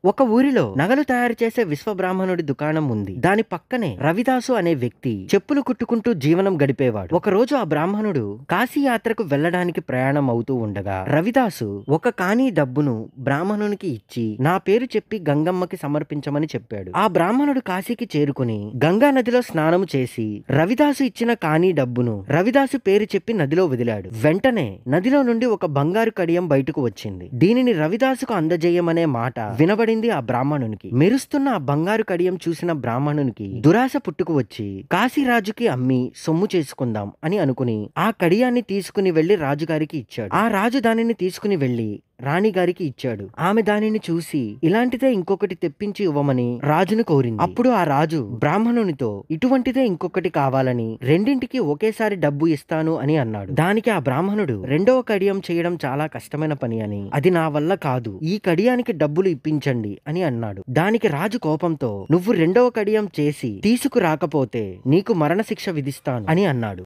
ఒక ఊరిలో నగలు తయారు చేసే విశ్వబ్రాహ్మణుడి దుకాణం ఉంది. దాని పక్కనే రవిదాసు అనే వ్యక్తి చెప్పులు కుట్టుకుంటూ జీవనం గడిపేవాడు. ఒక రోజు ఆ బ్రాహ్మణుడు కాశీ యాత్రకు వెళ్లడానికి ప్రయాణం అవుతూ ఉండగా రవిదాసు ఒక కాణీ డబ్బును బ్రాహ్మణునికి ఇచ్చి నా పేరు చెప్పి గంగమ్మకి సమర్పించమని చెప్పాడు. ఆ బ్రాహ్మణుడు కాశీకి చేరుకుని గంగా నదిలో స్నానము చేసి రవిదాసు ఇచ్చిన కాణీ డబ్బును రవిదాసు పేరు చెప్పి నదిలో వదిలాడు. వెంటనే నదిలో నుండి ఒక బంగారు కడియం బయటకు వచ్చింది. దీనిని రవిదాసుకు అందజేయమనే మాట వినబడింది. ఆ బ్రాహ్మణునికి మెరుస్తున్న ఆ బంగారు కడియం చూసిన బ్రాహ్మణునికి దురాశ పుట్టుకు వచ్చి కాశీరాజుకి అమ్మి సొమ్ము చేసుకుందాం అని అనుకుని ఆ కడియాన్ని తీసుకుని వెళ్లి రాజుగారికి ఇచ్చాడు. ఆ రాజు దానిని తీసుకుని వెళ్లి రాణిగారికి ఇచ్చాడు. ఆమె దానిని చూసి ఇలాంటిదే ఇంకొకటి తెప్పించి ఇవ్వమని రాజును కోరింది. అప్పుడు ఆ రాజు బ్రాహ్మణునితో ఇటువంటిదే ఇంకొకటి కావాలని రెండింటికి ఒకేసారి డబ్బు ఇస్తాను అని అన్నాడు. దానికి ఆ బ్రాహ్మణుడు రెండవ కడియం చేయడం చాలా కష్టమైన పని అని, అది నా వల్ల కాదు, ఈ కడియానికి డబ్బులు ఇప్పించండి అని అన్నాడు. దానికి రాజు కోపంతో నువ్వు రెండవ కడియం చేసి తీసుకురాకపోతే నీకు మరణశిక్ష విధిస్తాను అని అన్నాడు.